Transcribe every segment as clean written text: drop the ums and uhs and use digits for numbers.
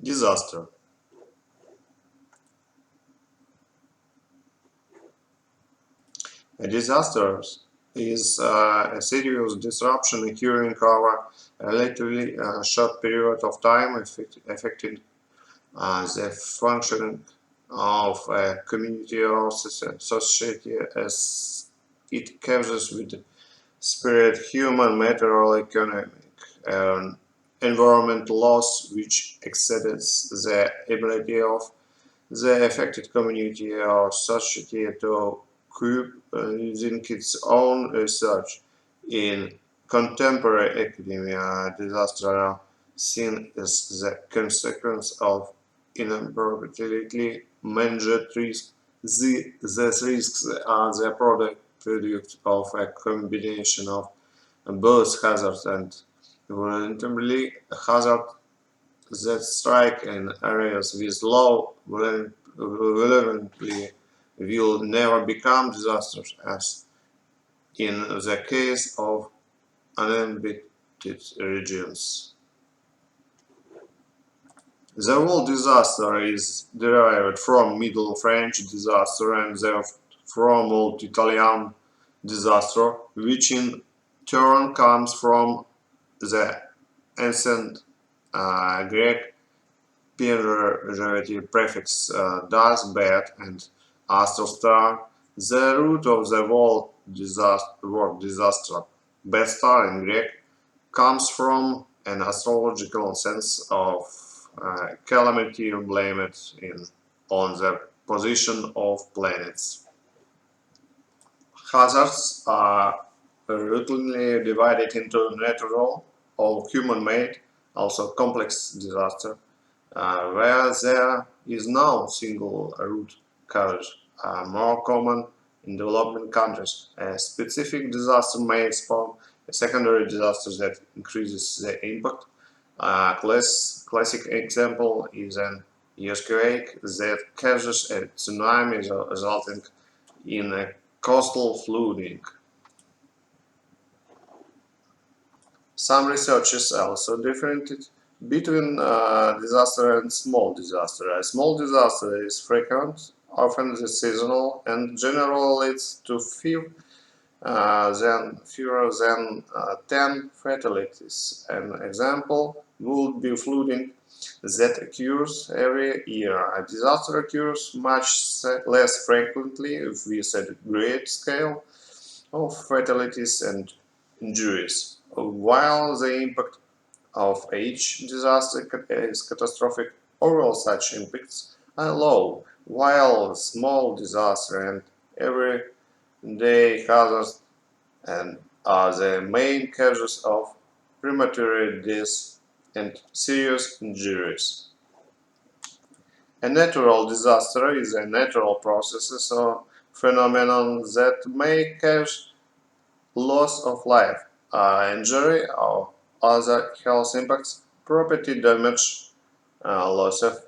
Disaster. A disaster is a serious disruption occurring over a relatively short period of time affecting the functioning of a community or society as it causes with spirit, human, material, economic, and environmental loss which exceeds the ability of the affected community or society to cope using its own research. In contemporary academia, disaster are seen as the consequence of inappropriately managed risks. These risks are the product of a combination of both hazards and voluntarily hazard that strike in areas with low vulnerability will never become disasters, as in the case of uninhabited regions. The word disaster is derived from Middle French disaster and from Old Italian disaster, which in turn comes from the ancient Greek pejorative prefix "das" "bad" and "aster" "star". The root of the word disaster, "bad star" in Greek, comes from an astrological sense of calamity blamed on the position of planets. Hazards are routinely divided into natural or human-made, also complex disaster, where there is no single root cause, more common in developing countries. A specific disaster may spawn a secondary disaster that increases the impact. A classic example is an earthquake that causes a tsunami resulting in a coastal flooding. Some researchers also differentiate between disaster and small disaster. A small disaster is frequent, often seasonal, and generally leads to fewer than 10 fatalities. An example would be flooding that occurs every year. A disaster occurs much less frequently with a great scale of fatalities and injuries. While the impact of each disaster is catastrophic, overall such impacts are low, while small disaster and everyday hazards and are the main causes of premature deaths and serious injuries. A natural disaster is a natural process or phenomenon that may cause loss of life, injury, or other health impacts, property damage, loss of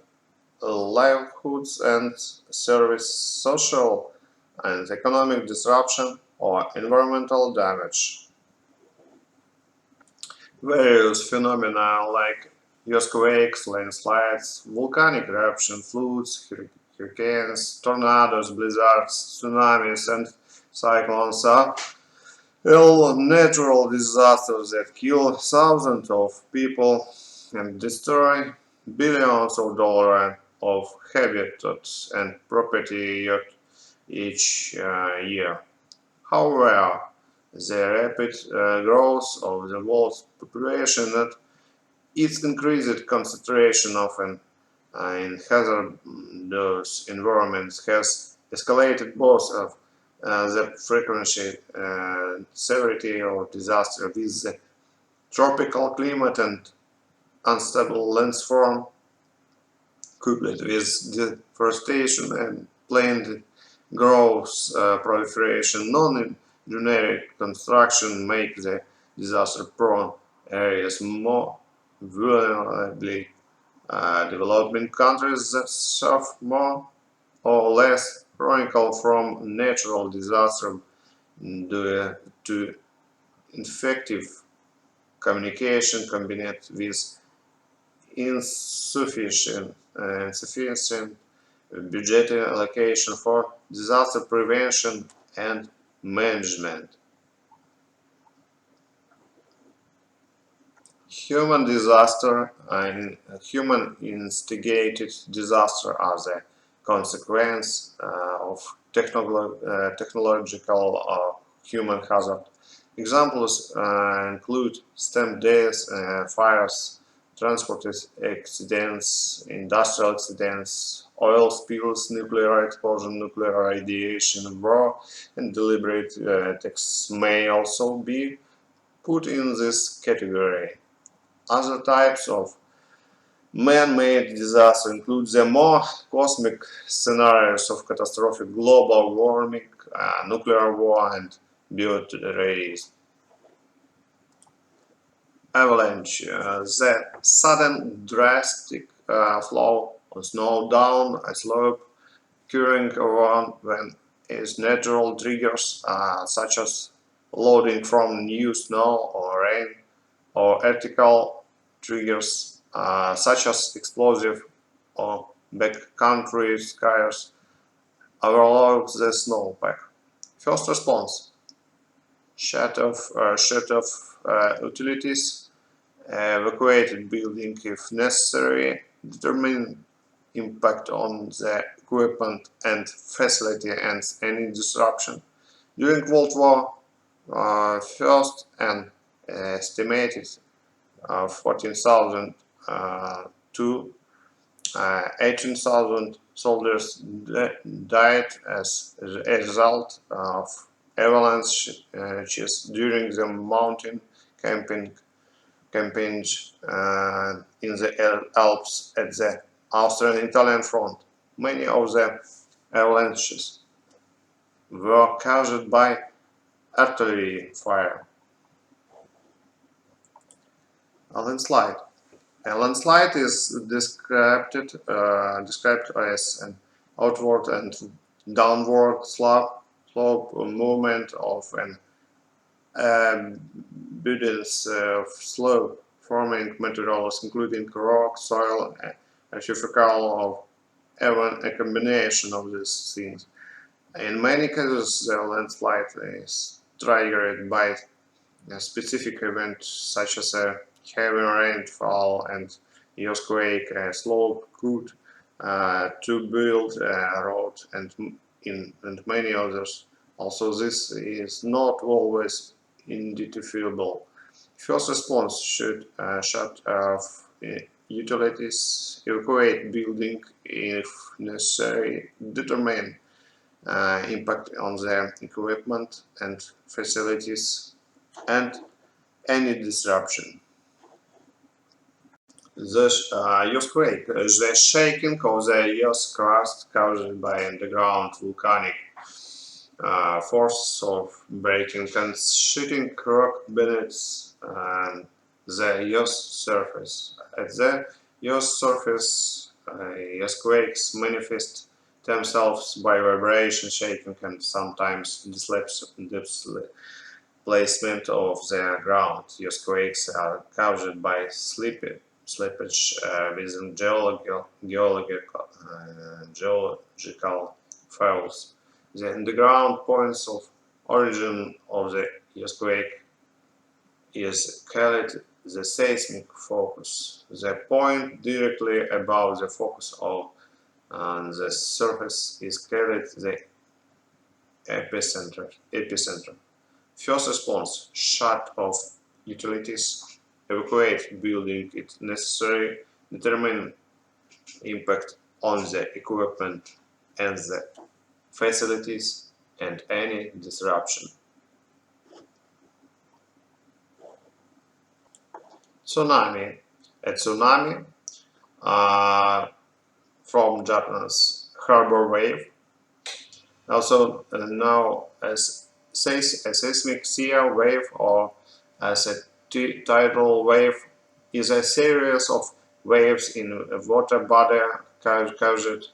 livelihoods and service, social and economic disruption, or environmental damage. Various phenomena like earthquakes, landslides, volcanic eruption, floods, hurricanes, tornadoes, blizzards, tsunamis, and cyclones are all natural disasters that kill thousands of people and destroy billions of dollars of habitats and property each year. However, the rapid growth of the world's population and its increased concentration of in hazardous environments has escalated both of the frequency and severity of disaster with the tropical climate and unstable landform coupled with deforestation and planned growth, proliferation, non-generic construction make the disaster-prone areas more vulnerable. Developing countries that suffer more or less chronicle from natural disaster due to ineffective communication combined with insufficient budget allocation for disaster prevention and management. Human disaster and human instigated disaster are the consequence of technological or human hazard. Examples include stem deaths, fires, transport accidents, industrial accidents, oil spills, nuclear explosion, nuclear radiation, war, and deliberate attacks may also be put in this category. Other types of man-made disaster include the more cosmic scenarios of catastrophic global warming, nuclear war, and bioterrorism. Avalanche, the sudden drastic flow of snow down a slope occurring around when is natural triggers such as loading from new snow or rain, or ethical triggers such as explosive or backcountry skiers overload the snowpack. First response: shut off utilities, evacuate building if necessary, determine impact on the equipment and facility and any disruption. During World War First, an estimated 14,000 to 18,000 soldiers died as a result of avalanches during the mountain campaigns in the Alps at the Austrian-Italian front. Many of the avalanches were caused by artillery fire. A landslide. A landslide is described as an outward and downward slope movement of an abundance of slope forming materials including rock, soil, and geophysical, or even a combination of these things. In many cases, the landslide is triggered by a specific event such as a heavy rainfall and earthquake. A slope could to build a road and many others. Also, this is not always identifiable. First response should shut off utilities, evacuate building if necessary, determine impact on the equipment and facilities, and any disruption. The earthquake, the shaking of the Earth's crust caused by underground volcanic force of breaking and sheeting rock beneath the Earth's surface. At the Earth's surface, earthquakes manifest themselves by vibration, shaking, and sometimes displacement of the ground. Earthquakes are caused by slippage within geological faults. The underground points of origin of the earthquake is called the seismic focus. The point directly above the focus of the surface is called the epicenter. First response: shut off utilities, evacuate building if necessary, determine impact on the equipment and the facilities, and any disruption. Tsunami. A tsunami from Japanese harbor wave, also known as a seismic shear wave or as a tidal wave, is a series of waves in a water body caused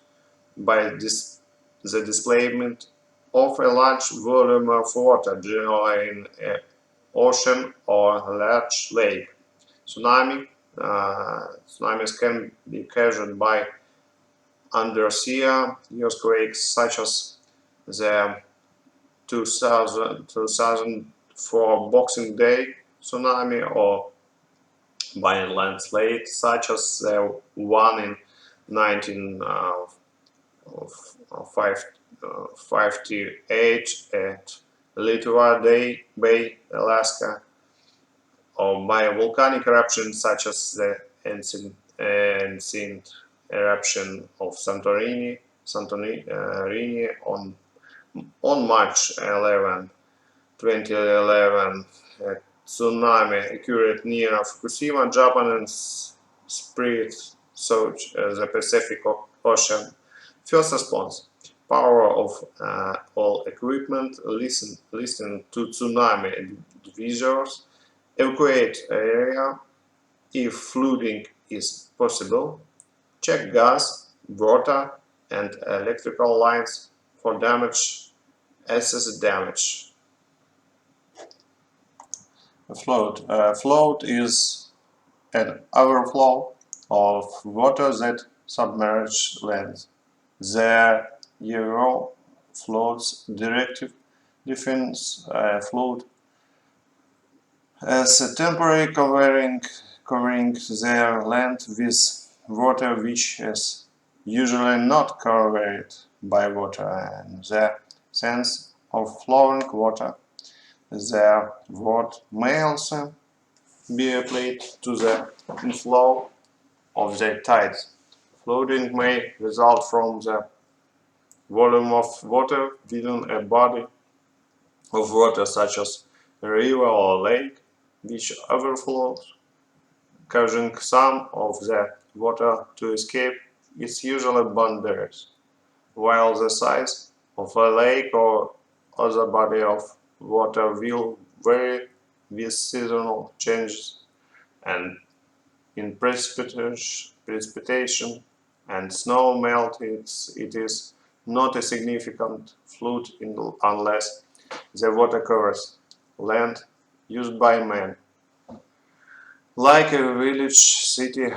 by the displacement of a large volume of water, generally in an ocean or a large lake. Tsunami Tsunamis can be caused by undersea earthquakes such as the 2004 Boxing Day tsunami, or by a landslide such as the one in 1958 at Litwa Bay, Alaska, or by a volcanic eruption such as the ancient eruption of Santorini on March 11, 2011. A tsunami occurred near Fukushima, Japan, and spread through the Pacific Ocean. First response: power of all equipment. Listen to tsunami advisors. Evacuate area if flooding is possible. Check gas, water, and electrical lines for damage. Assess damage. A flood is an overflow of water that submerges land. The Euro floods directive defines a flood as a temporary covering their land with water which is usually not covered by water, and the sense of flowing water. The word may also be applied to the inflow of the tides. Flooding may result from the volume of water within a body of water, such as a river or lake, which overflows, causing some of the water to escape its usual boundaries, while the size of a lake or other body of water will vary with seasonal changes, and in precipitation and snow melt, it is not a significant flood unless the water covers land used by man, like a village, city,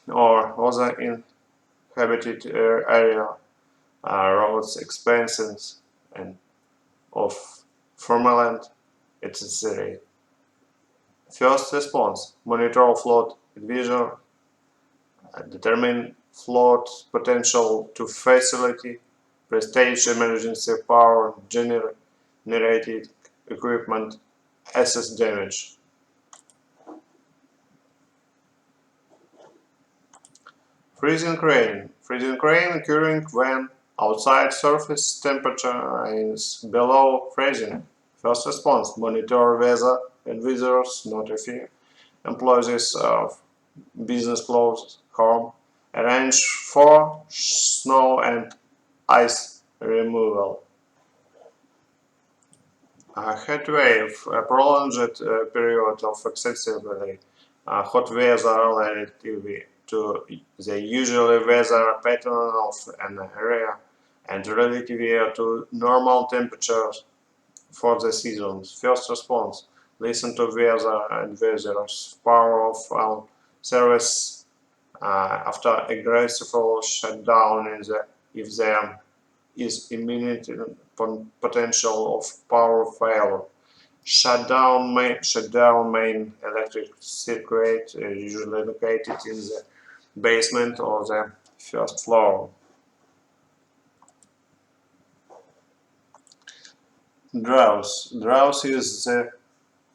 or other inhabited area, roads, expansions, and of farmland, etc. First response: monitor flood advisor, determine flood potential to facility, prestage emergency power generated equipment, assess damage. Freezing rain. Freezing rain occurring when outside surface temperature is below freezing. First response: monitor weather advisors, notify employees of business closed home, arrange for snow and ice removal. A heat wave, a prolonged period of excessively hot weather relative to the usual weather pattern of an area and relative to normal temperatures for the seasons. First response: listen to weather advisors. Power of service after aggressive shutdown if there is imminent potential of power failure. Shutdown main electric circuit, usually located in the basement or the first floor. Drought is the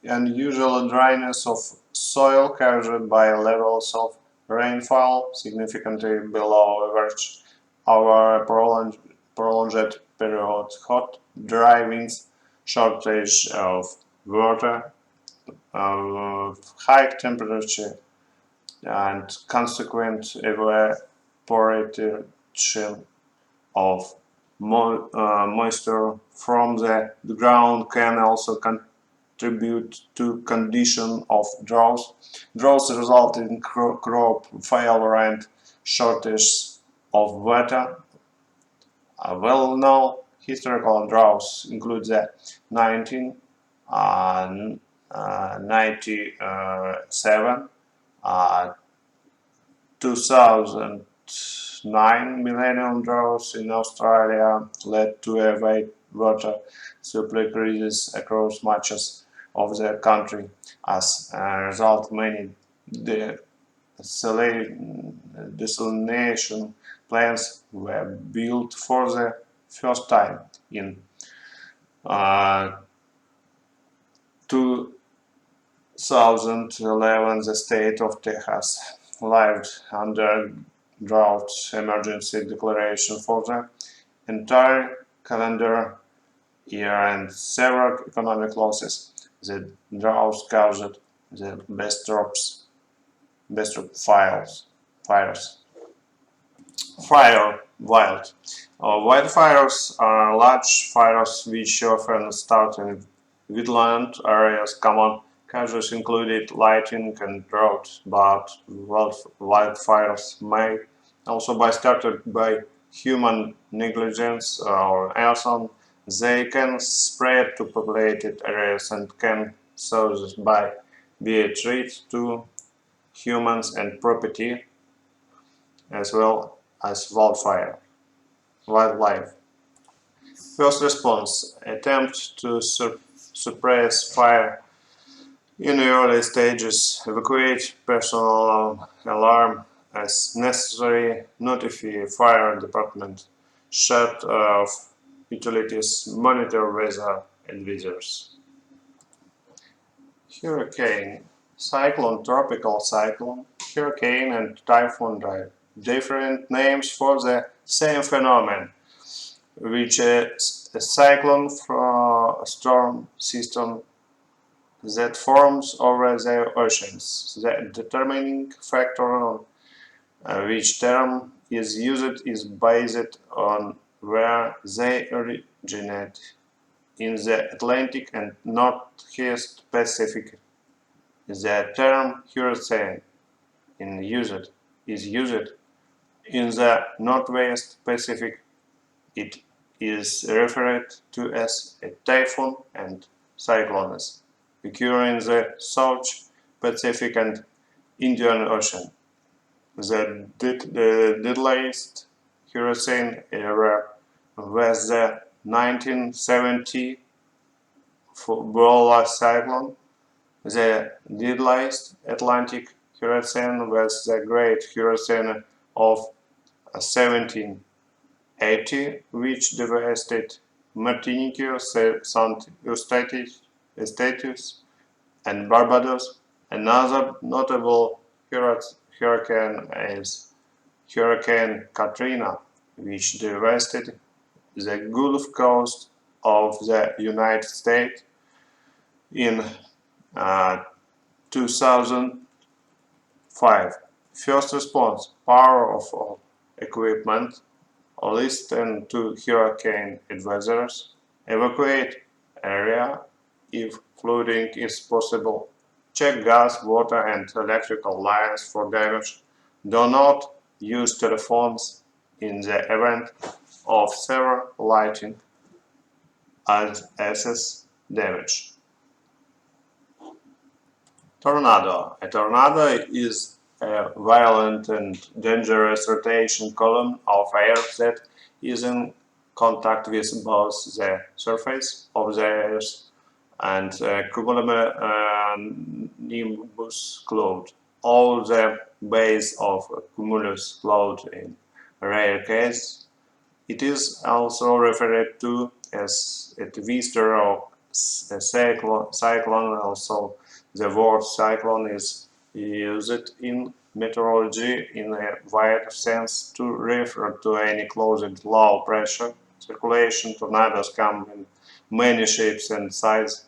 unusual dryness of soil caused by levels of rainfall significantly below average over a prolonged period. Hot, dry winds, shortage of water, high temperature, and consequent evaporation of moisture from the ground can also contribute to condition of drought. Droughts result in crop failure and shortage of water. Well-known historical droughts include the 1997, 2009 millennium drought in Australia led to a wide water supply crisis across much of the country. As a result, many desalination plants were built for the first time. In 2011, the state of Texas lived under drought emergency declaration for the entire calendar year and several economic losses. The drought caused the fires. Fire wild. Wildfires are large fires which often start in woodland areas. Common causes included lightning and drought, but wildfires may also be started by human negligence or arson. They can spread to populated areas and can cause be a threat to humans and property as well as wildlife. First response: attempt to suppress fire in the early stages, evacuate personal alarm as necessary, notify fire department, shut off utilities, monitor weather advisors. Hurricane, cyclone, tropical cyclone, hurricane and typhoon are different names for the same phenomenon, which is a cyclone from a storm system that forms over the oceans. The determining factor on which term is used is based on where they originate in the Atlantic and Northeast Pacific. The term hurricane is used in the Northwest Pacific. It is referred to as a typhoon and cyclones occur in the South Pacific and Indian Ocean. The deadliest hurricane ever was the 1970 Bola cyclone. The deadliest Atlantic hurricane was the Great Hurricane of 1780, which devastated Martinique, Saint Eustatius, and Barbados. Another notable hurricane is Hurricane Katrina, which devastated the Gulf Coast of the United States in 2005. First response: power of equipment, listen to hurricane advisors, evacuate area if flooding is possible, check gas, water and electrical lines for damage, do not use telephones in the event of severe lighting and access damage. Tornado. A tornado is a violent and dangerous rotation column of air that is in contact with both the surface of the earth and cumulonimbus cloud, or the base of cumulus cloud in rare cases. It is also referred to as a twister or a cyclone. Also, the word cyclone is used in meteorology in a wide sense to refer to any closed low pressure circulation. Tornadoes come in many shapes and sizes,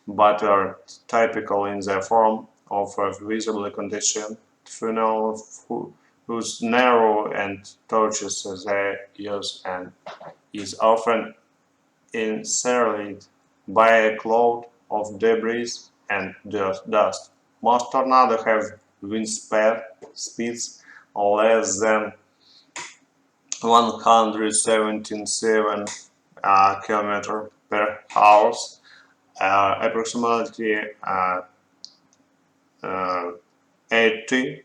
but are typical in the form of a visibly conditioned funnel whose narrow and touches they use and is often encircled by a cloud of debris and dust. Most tornadoes have wind speeds less than 177 km per hour, approximately 80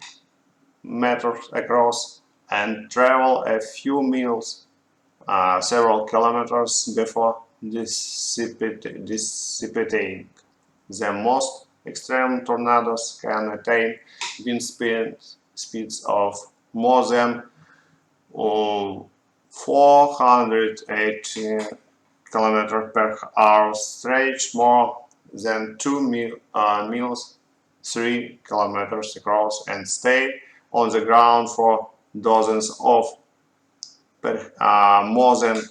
meters across and travel a few miles, several kilometers before dissipating. The most extreme tornadoes can attain wind speeds of more than 480 km per hour, stretch more than 2 miles, 3 kilometers across, and stay on the ground for dozens of more than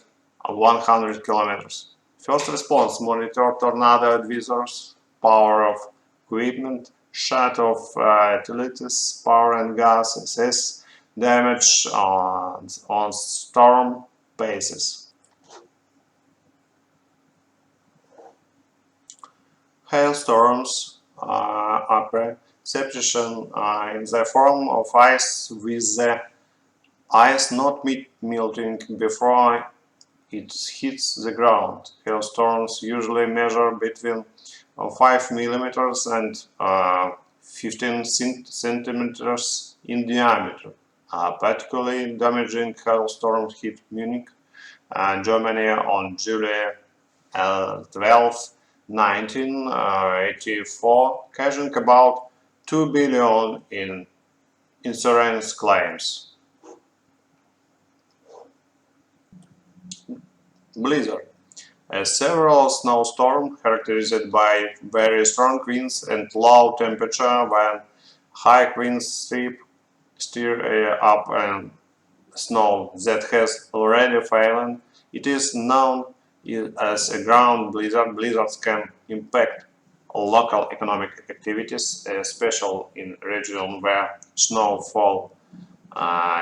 100 kilometers. First response: monitor tornado advisors, power of equipment, shut off utilities, power and gas, assess damage on storm bases. Hailstorms are precipitation in the form of ice, with the ice not melting before it hits the ground. Hailstorms usually measure between 5 millimeters and 15 centimeters in diameter. Particularly damaging hailstorm hit Munich, Germany on July 12, 1984, causing about 2 billion in insurance claims. Blizzard. A several snowstorm characterized by very strong winds and low temperature. When high winds stir up snow that has already fallen, it is known as a ground blizzard. Blizzards can impact local economic activities, especially in regions where snowfall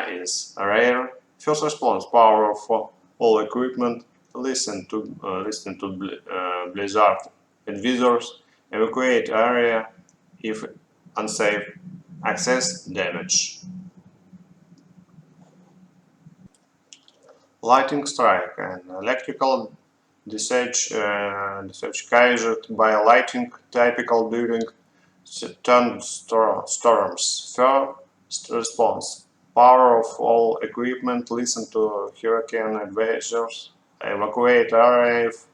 is rare. First response: power for all equipment. Listen to blizzard advisors. Evacuate area if unsafe. Access damage. Lightning strike: an electrical discharge caused by lightning, typical during thunderstorms. First response: power of all equipment. Listen to hurricane advisors. Evacuate area if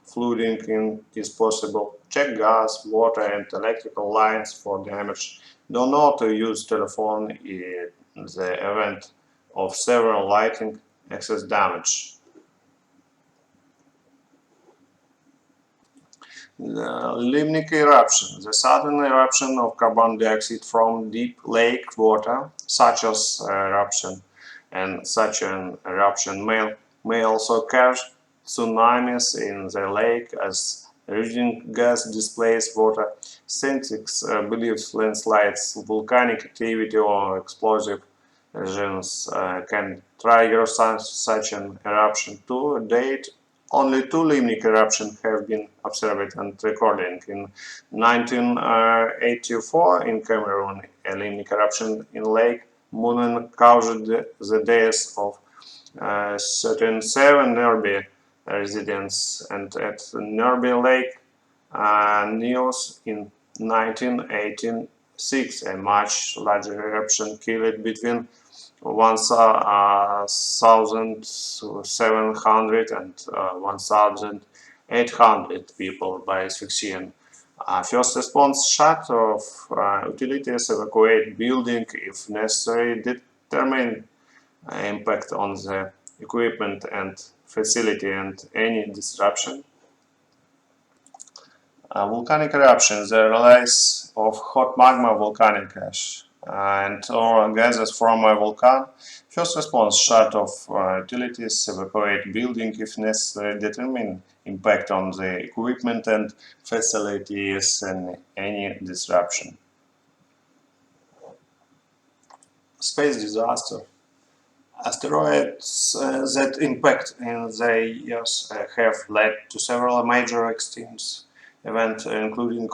flooding is possible. Check gas, water, and electrical lines for damage. Do not use telephone in the event of severe lightning excess damage. The limnic eruption: the sudden eruption of carbon dioxide from deep lake water, such as eruption, and such an eruption may also cause tsunamis in the lake as rising gas displaces water. Scientists believe landslides, volcanic activity, or explosive agents can trigger such an eruption. To date, only two limnic eruptions have been observed and recorded. In 1984, in Cameroon, a limnic eruption in Lake Munnen caused the death of 37 Nerbe residents, and at Nerbe Lake Neos in 1986, a much larger eruption killed between 1,700 and 1,800 people by asphyxiation. First response: shut off utilities, evacuate building if necessary, determine impact on the equipment and facility and any disruption. Volcanic eruption: the release of hot magma, volcanic ash, and or gases from a volcano. First response: shut off utilities, evacuate building if necessary, determine impact on the equipment and facilities and any disruption. Space disaster: asteroids that impact in the years have led to several major extinctions events, including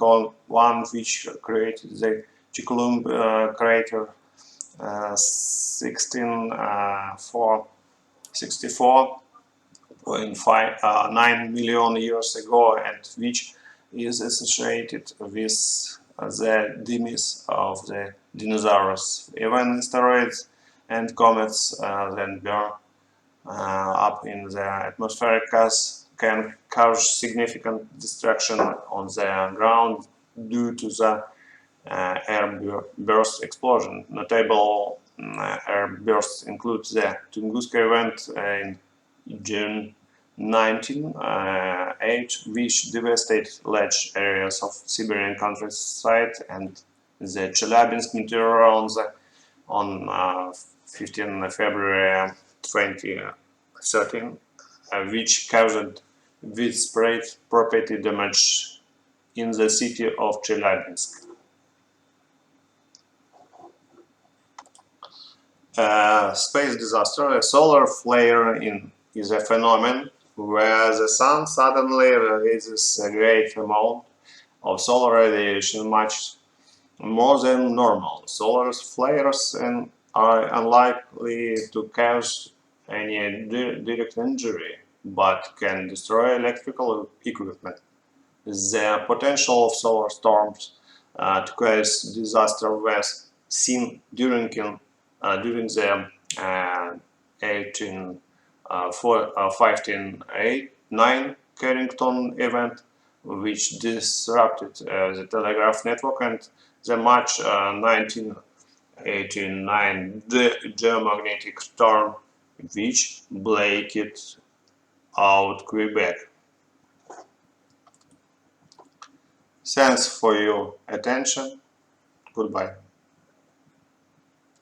one which created the Chicxulub crater 64.9 million years ago, and which is associated with the demise of the dinosaurs. Even asteroids and comets then burn up in the atmospheric gas can cause significant destruction on the ground due to the airburst explosion. Notable airbursts include the Tunguska event in June 1908, which devastated large areas of Siberian countryside, and the Chelyabinsk meteor on 15 February 2013, which caused widespread property damage in the city of Chelyabinsk. Space disaster, a solar flare is a phenomenon where the sun suddenly releases a great amount of solar radiation, much more than normal. Solar flares are unlikely to cause any direct injury, but can destroy electrical equipment. The potential of solar storms to cause disaster was seen during the 1859 Carrington event, which disrupted the telegraph network, and the March 1989 geomagnetic storm, which blacked out Quebec. Thanks for your attention. Goodbye.